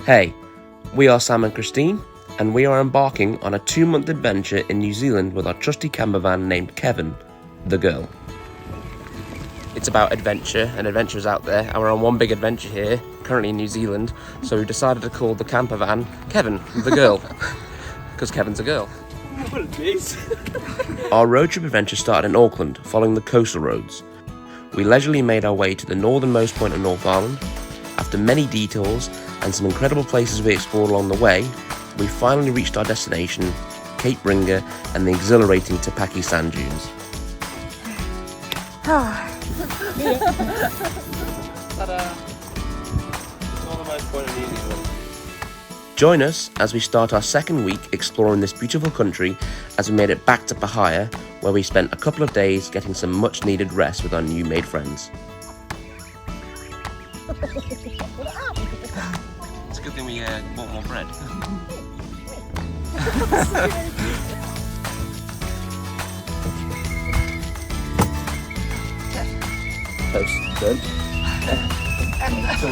Hey, we are Sam and Christine, and we are embarking on a 2-month adventure in New Zealand with our trusty campervan named Kevin, the girl. It's about adventure, and adventure's out there, and we're on one big adventure here, currently in New Zealand, so we decided to call the campervan Kevin, the girl, because Kevin's a girl. What a jeez. Our road trip adventure started in Auckland, following the coastal roads. We leisurely made our way to the northernmost point of North Island. After many detours and some incredible places we explored along the way, we finally reached our destination, Cape Ringa and the exhilarating Tapaki sand dunes. Join us as we start our second week exploring this beautiful country as we made it back to Hahei, where we spent a couple of days getting some much needed rest with our new made friends. It's a good thing we bought more bread. Toast, good. There's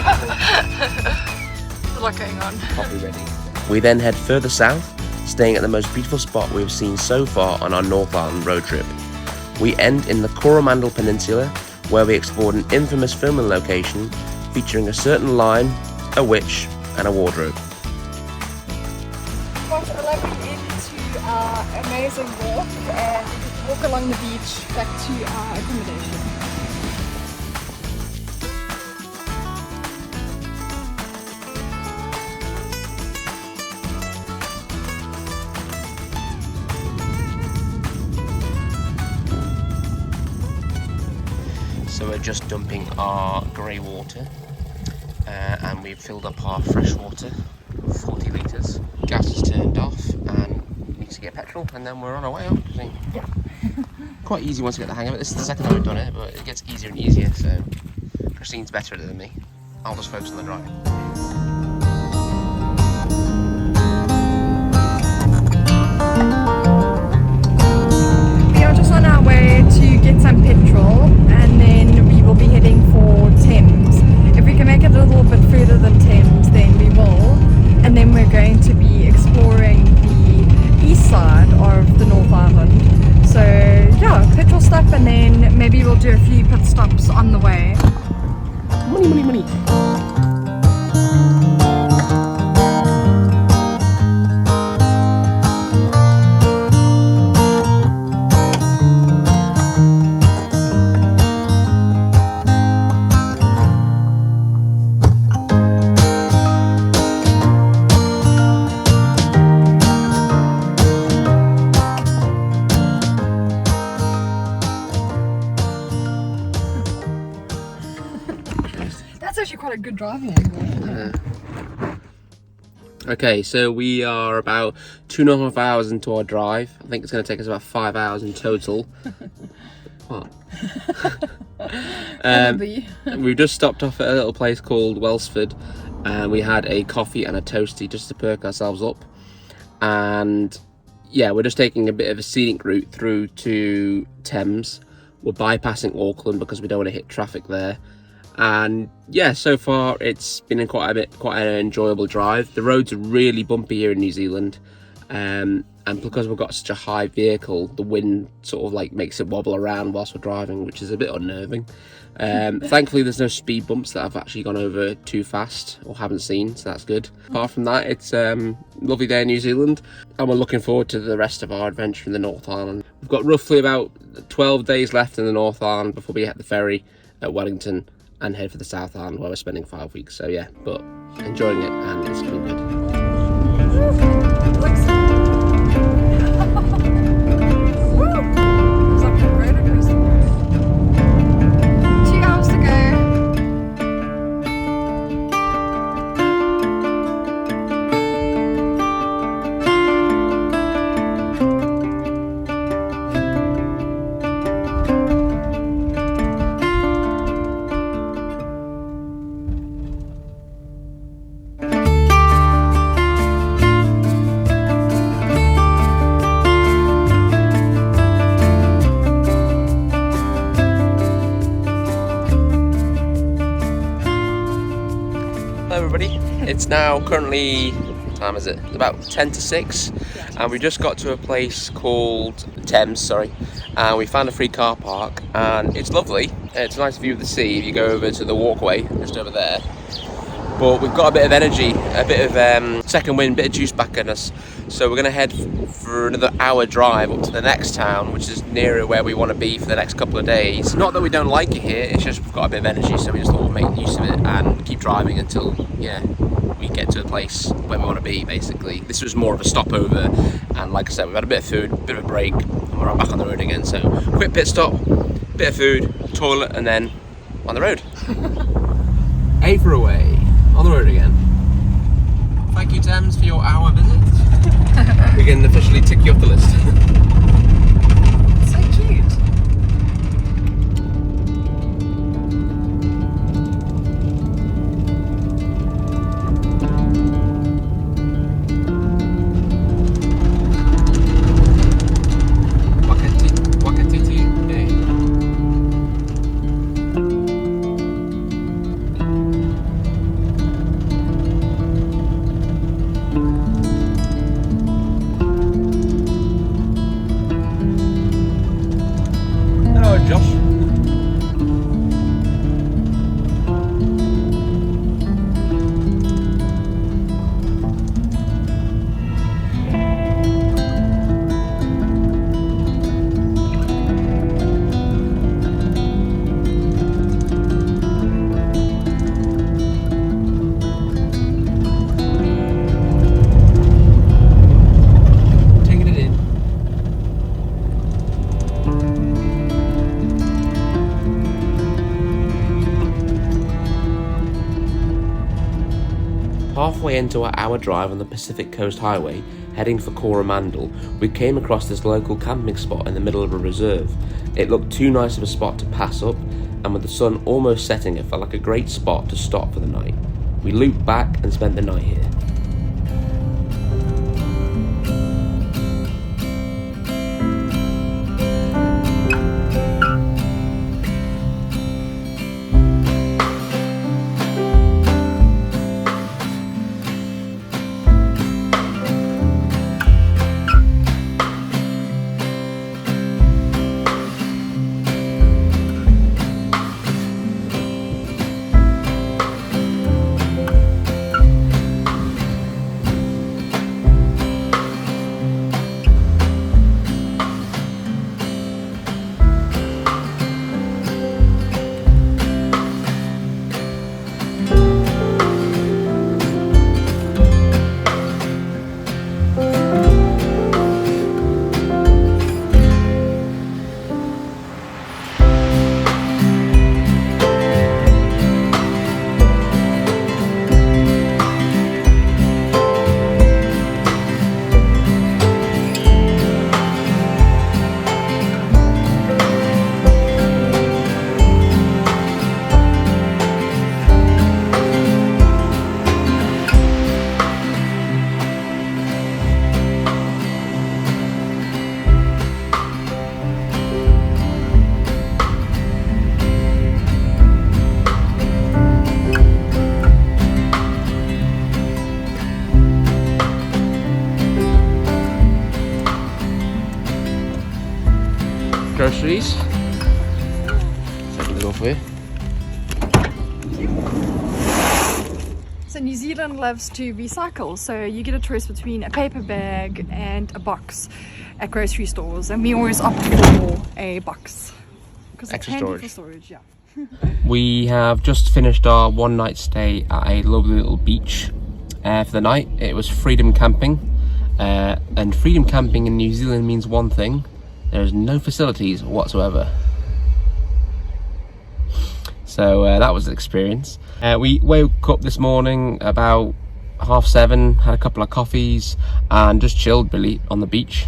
a lot going on. Coffee ready. We then head further south, staying at the most beautiful spot we've seen so far on our North Island road trip. We end in the Coromandel peninsula, where we explored an infamous filming location featuring a certain lion, a witch, and a wardrobe. Got 11 into our amazing walk and walk along the beach back to our accommodation. So we're just dumping our grey water and we've filled up our fresh water, 40 litres. Gas is turned off and we need to get petrol and then we're on our way up. Yeah. Quite easy once we get the hang of it. This is the second time we've done it, but it gets easier and easier, so Christine's better at it than me. I'll just focus on the driving. We are just on our way to get some petrol and then we will be heading for Thames. If we can make it a little bit further than Thames, then we will. And then we're going to be exploring the east side of the North Island. So yeah, petrol stop and then maybe we'll do a few pit stops on the way. Money. That's actually quite a good driving angle. Okay, so we are about 2.5 hours into our drive. I think it's going to take us about 5 hours in total. What? We've just stopped off at a little place called Welsford and we had a coffee and a toastie just to perk ourselves up. And yeah, we're just taking a bit of a scenic route through to Thames. We're bypassing Auckland because we don't want to hit traffic there. And yeah, so far it's been quite an enjoyable drive. The roads are really bumpy here in New Zealand, and because we've got such a high vehicle, the wind sort of like makes it wobble around whilst we're driving, which is a bit unnerving. Thankfully there's no speed bumps that I've actually gone over too fast or haven't seen, so that's good. Apart from that, it's a lovely day in New Zealand and we're looking forward to the rest of our adventure in the North Island. We've got roughly about 12 days left in the North Island before we hit the ferry at Wellington and head for the South Island where we're spending 5 weeks. So yeah, but enjoying it and it's been good. It's now currently, what time is it? It's about 10 to 6, and we just got to a place called Thames, and we found a free car park, and it's lovely. It's a nice view of the sea if you go over to the walkway just over there. But we've got a bit of energy, a bit of second wind, a bit of juice back in us. So we're going to head for another hour drive up to the next town, which is nearer where we want to be for the next couple of days. Not that we don't like it here, it's just we've got a bit of energy, so we just thought we'd make use of it and keep driving until, we get to a place where we want to be, basically. This was more of a stopover, and like I said, we've had a bit of food, a bit of a break, and we're back on the road again. So quick pit stop, bit of food, toilet, and then on the road. Ava away. On the road again. Thank you, Thames, for your hour visit. We can officially tick you off the list. So cute. Halfway into our hour drive on the Pacific Coast Highway, heading for Coromandel, we came across this local camping spot in the middle of a reserve. It looked too nice of a spot to pass up, and with the sun almost setting, it felt like a great spot to stop for the night. We looped back and spent the night here. Groceries. Open the door for you. So New Zealand loves to recycle, so you get a choice between a paper bag and a box at grocery stores, and we always opt for a box because it's Extra handy storage. for storage. Yeah. We have just finished our one night stay at a lovely little beach for the night. It was freedom camping, and freedom camping in New Zealand means one thing: there's no facilities whatsoever. So that was an experience. We woke up this morning about 7:30, had a couple of coffees and just chilled really on the beach.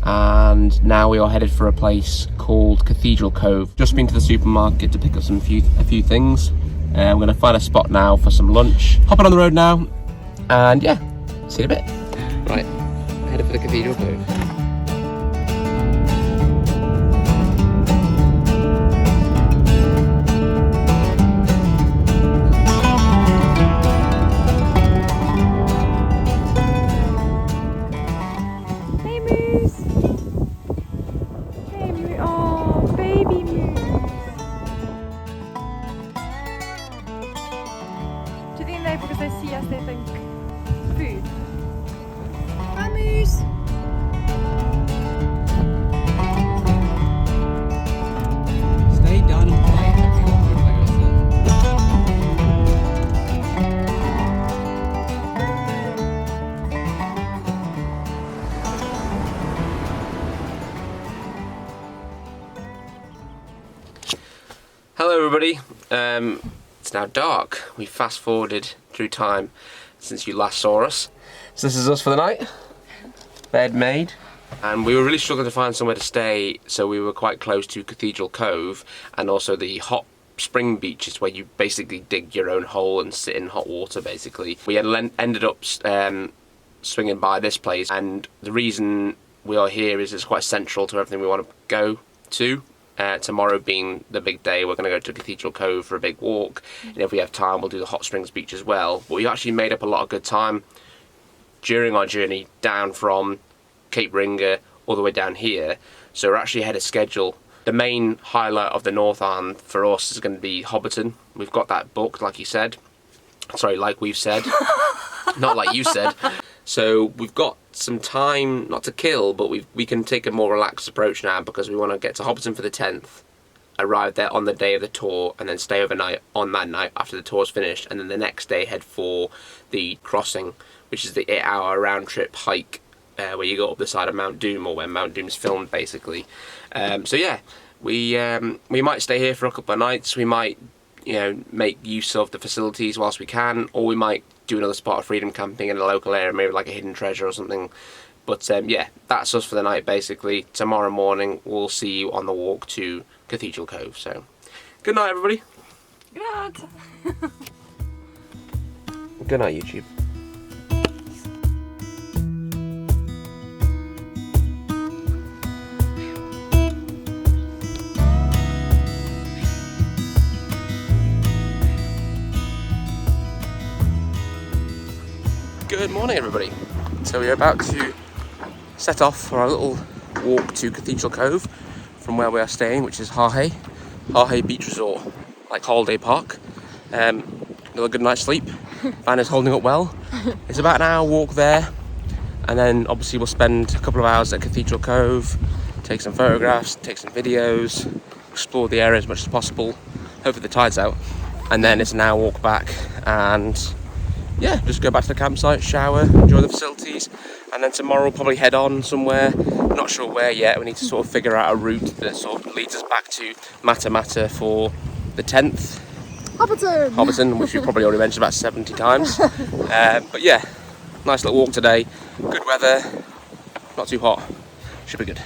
And now we are headed for a place called Cathedral Cove. Just been to the supermarket to pick up a few things. We're going to find a spot now for some lunch. Hopping on the road now, and yeah, see you in a bit. Right, headed for the Cathedral Cove. Hello everybody, it's now dark. We fast forwarded through time since you last saw us. So this is us for the night, bed made. And we were really struggling to find somewhere to stay, so we were quite close to Cathedral Cove and also the hot spring beaches where you basically dig your own hole and sit in hot water basically. We ended up swinging by this place, and the reason we are here is it's quite central to everything we want to go to. Tomorrow being the big day, we're going to go to Cathedral Cove for a big walk, and if we have time we'll do the hot springs beach as well. But we actually made up a lot of good time during our journey down from Cape Ringa all the way down here, so we're actually ahead of schedule. The main highlight of the Northland for us is going to be Hobbiton. We've got that booked, like you said. Sorry, like we've said. Not like you said. So we've got some time, not to kill, but we can take a more relaxed approach now because we want to get to Hobbiton for the 10th, arrive there on the day of the tour, and then stay overnight on that night after the tour's finished, and then the next day head for the crossing, which is the 8-hour round trip hike where you go up the side of Mount Doom, or where Mount Doom's filmed basically. So yeah, we might stay here for a couple of nights. We might, you know, make use of the facilities whilst we can, or we might do another spot of freedom camping in a local area, maybe like a hidden treasure or something. But yeah, that's us for the night basically. Tomorrow morning we'll see you on the walk to Cathedral Cove. So good night everybody. Good night. Good night YouTube. Good morning everybody. So we're about to set off for our little walk to Cathedral Cove from where we are staying, which is Hahei Beach Resort, like holiday park. Got a good night's sleep. Van is holding up well. It's about an hour walk there, and then obviously we'll spend a couple of hours at Cathedral Cove, take some photographs, take some videos, explore the area as much as possible. Hopefully the tide's out, and then it's an hour walk back, and yeah, just go back to the campsite, shower, enjoy the facilities, and then tomorrow we'll probably head on somewhere. Not sure where yet. We need to sort of figure out a route that sort of leads us back to Mata for the 10th. Hobbiton, which we've probably already mentioned about 70 times. But yeah, nice little walk today. Good weather, not too hot. Should be good.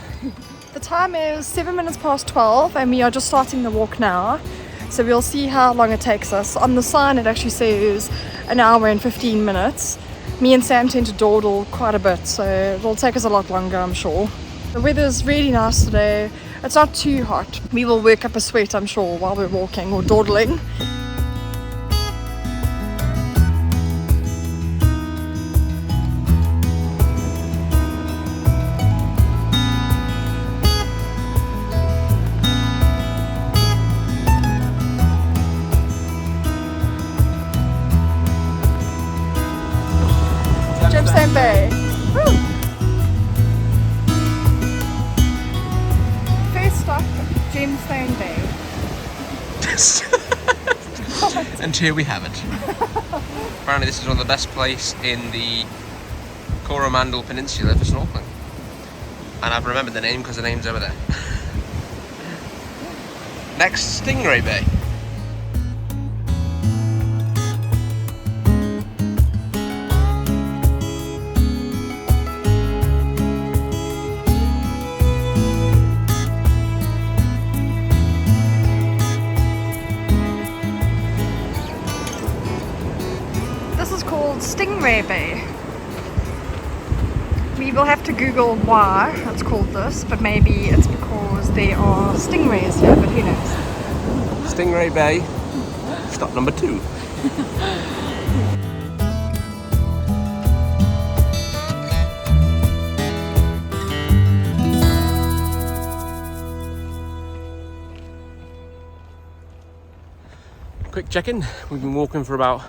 The time is 7 minutes past 12 and we are just starting the walk now. So we'll see how long it takes us. On the sign it actually says an hour and 15 minutes. Me and Sam tend to dawdle quite a bit, so it'll take us a lot longer, I'm sure. The weather's really nice today. It's not too hot. We will work up a sweat, I'm sure, while we're walking or dawdling. Bay. Woo. First stop, Gemstone Bay. And here we have it. Apparently this is one of the best places in the Coromandel peninsula for snorkeling. And I've remembered the name because the name's over there. Next, Stingray Bay. Stingray Bay. We will have to Google why it's called this, but maybe it's because there are stingrays here, but who knows. Stingray Bay, stop number 2. Quick check-in. We've been walking for about,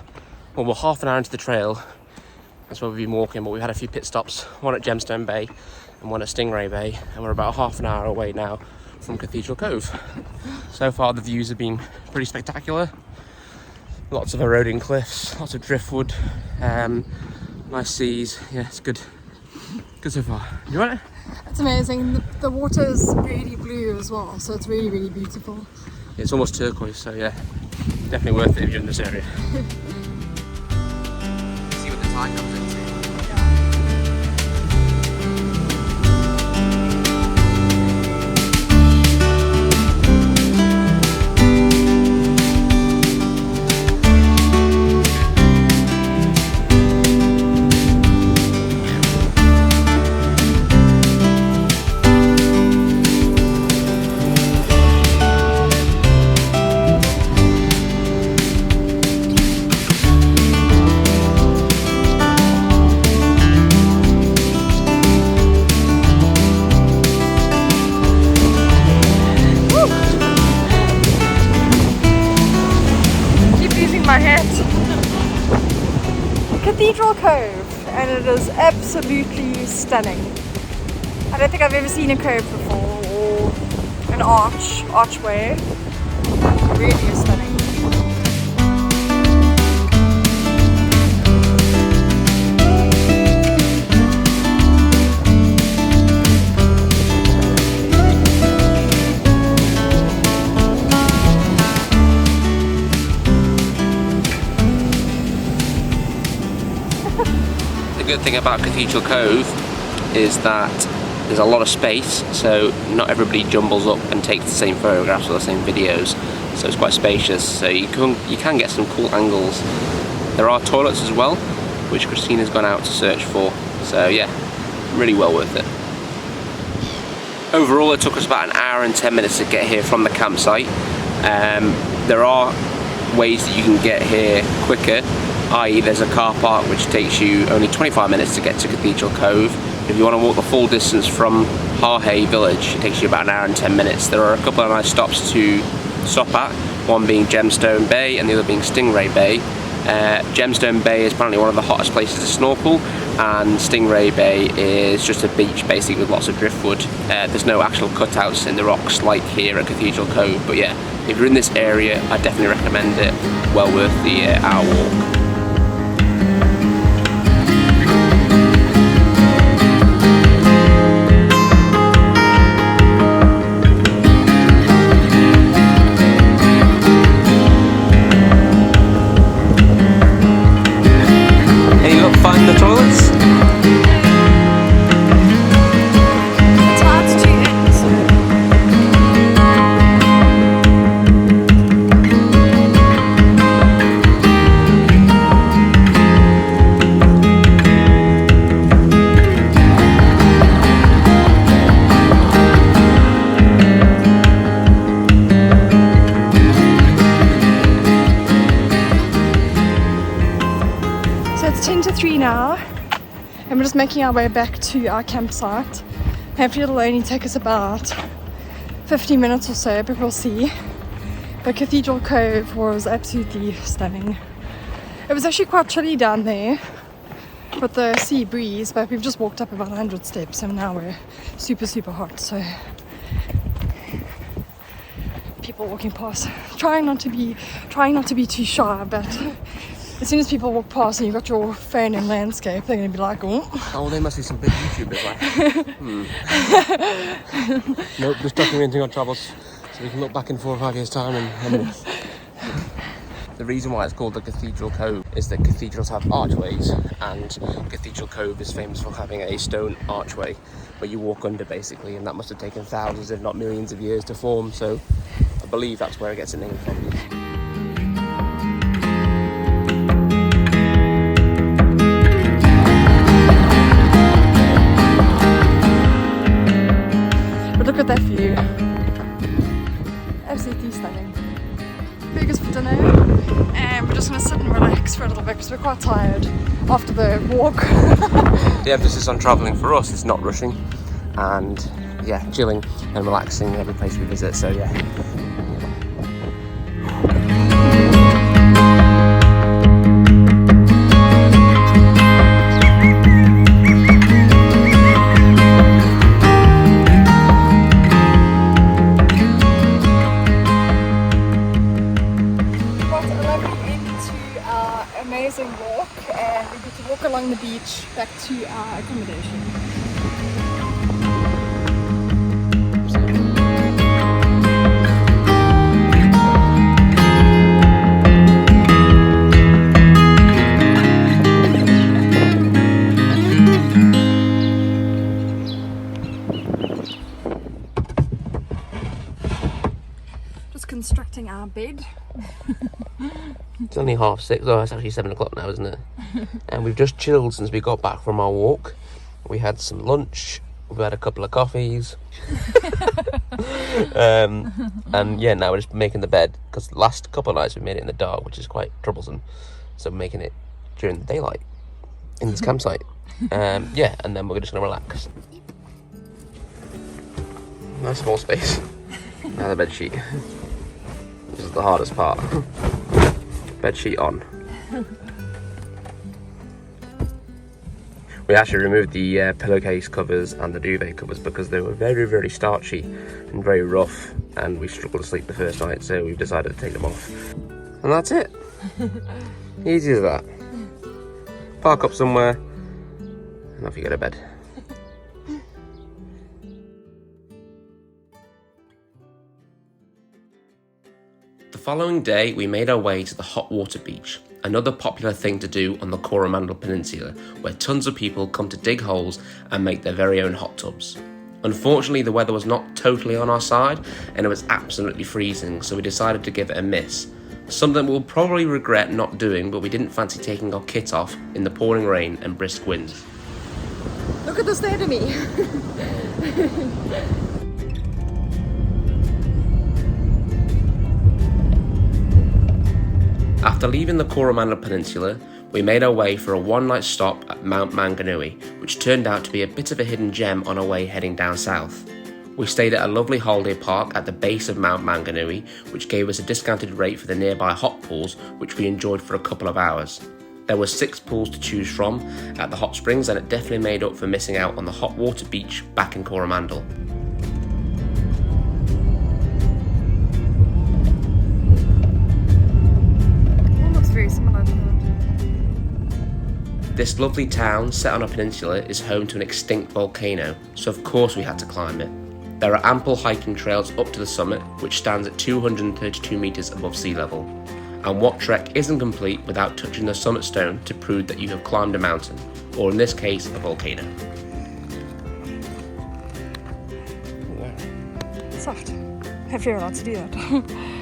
well, we're half an hour into the trail. That's where we've been walking, but we've had a few pit stops, one at Gemstone Bay and one at Stingray Bay, and we're about half an hour away now from Cathedral Cove. So far the views have been pretty spectacular. Lots of eroding cliffs, lots of driftwood, nice seas. Yeah, it's good. Good so far. You want it? It's amazing. The water is really blue as well, so it's really, really beautiful. It's almost turquoise, so yeah, definitely worth it if you're in this area. See what the tide comes into. My hat. Cathedral Cove, and it is absolutely stunning. I don't think I've ever seen a cove before, or an archway. Really stunning. The good thing about Cathedral Cove is that there's a lot of space, so not everybody jumbles up and takes the same photographs or the same videos, so it's quite spacious, so you can get some cool angles. There are toilets as well, which Christina's gone out to search for, so yeah, really well worth it. Overall it took us about an hour and 10 minutes to get here from the campsite. There are ways that you can get here quicker, i.e. there's a car park which takes you only 25 minutes to get to Cathedral Cove. If you want to walk the full distance from Hahei village, it takes you about an hour and 10 minutes. There are a couple of nice stops to stop at, one being Gemstone Bay and the other being Stingray Bay. Gemstone Bay is apparently one of the hottest places to snorkel, and Stingray Bay is just a beach basically with lots of driftwood. There's no actual cutouts in the rocks like here at Cathedral Cove, but yeah, if you're in this area I definitely recommend it. Well worth the hour walk. Find the toilets? It's hard to do it. So it's 10 to 3 now, and we're just making our way back to our campsite. Hopefully it'll only take us about 50 minutes or so, but we'll see. But Cathedral Cove was absolutely stunning. It was actually quite chilly down there with the sea breeze, but we've just walked up about 100 steps and now we're super hot, so people walking past, trying not to be too shy, but as soon as people walk past and you've got your phone in landscape, they're going to be like, oh, they must be some big YouTubers, like. Nope, just documenting our travels so we can look back in 4 or 5 years' time and The reason why it's called the Cathedral Cove is that cathedrals have archways, and Cathedral Cove is famous for having a stone archway where you walk under basically, and that must have taken thousands if not millions of years to form, so I believe that's where it gets a name from. Look at that view. Absolutely stunning. Burgers for dinner, and we're just going to sit and relax for a little bit because we're quite tired after the walk. The emphasis on travelling for us is not rushing and yeah, chilling and relaxing every place we visit, so yeah. Amazing walk, and we get to walk along the beach back to our accommodation. constructing our bed. It's only 6:30. Oh, it's actually 7 o'clock now, isn't it? And we've just chilled since we got back from our walk. We had some lunch. We've had a couple of coffees. And yeah, now we're just making the bed, because the last couple of nights we made it in the dark, which is quite troublesome. So we're making it during the daylight in this campsite. Yeah, and then we're just going to relax. Nice small space. Now the bed sheet. This is the hardest part. Bed sheet on. We actually removed the pillowcase covers and the duvet covers because they were very, very starchy and very rough, and we struggled to sleep the first night, so we've decided to take them off. And that's it. Easy as that. Park up somewhere and off you go to bed. The following day, we made our way to the hot water beach, another popular thing to do on the Coromandel Peninsula, where tons of people come to dig holes and make their very own hot tubs. Unfortunately, the weather was not totally on our side, and it was absolutely freezing, so we decided to give it a miss. Something we'll probably regret not doing, but we didn't fancy taking our kit off in the pouring rain and brisk winds. Look at the state of me. After leaving the Coromandel Peninsula, we made our way for a one-night stop at Mt Maunganui, which turned out to be a bit of a hidden gem on our way heading down south. We stayed at a lovely holiday park at the base of Mt Maunganui, which gave us a discounted rate for the nearby hot pools, which we enjoyed for a couple of hours. There were 6 pools to choose from at the hot springs, and it definitely made up for missing out on the hot water beach back in Coromandel. Very similar to that. This lovely town, set on a peninsula, is home to an extinct volcano, so of course we had to climb it. There are ample hiking trails up to the summit, which stands at 232 metres above sea level. And what trek isn't complete without touching the summit stone to prove that you have climbed a mountain, or in this case, a volcano. Soft. I feel not to do that.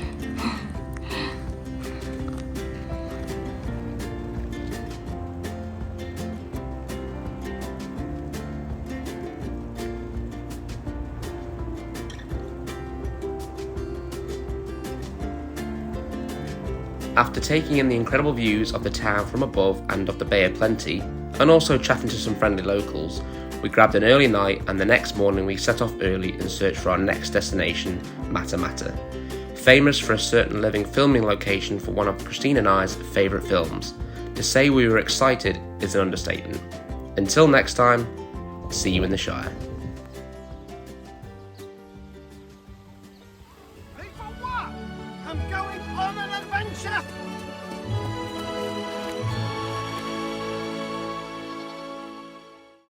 After taking in the incredible views of the town from above and of the Bay of Plenty, and also chatting to some friendly locals, we grabbed an early night, and the next morning we set off early in search for our next destination, Mt. Famous for a certain living filming location for one of Christine and I's favourite films. To say we were excited is an understatement. Until next time, see you in the Shire. Ready for what? I'm going on an adventure!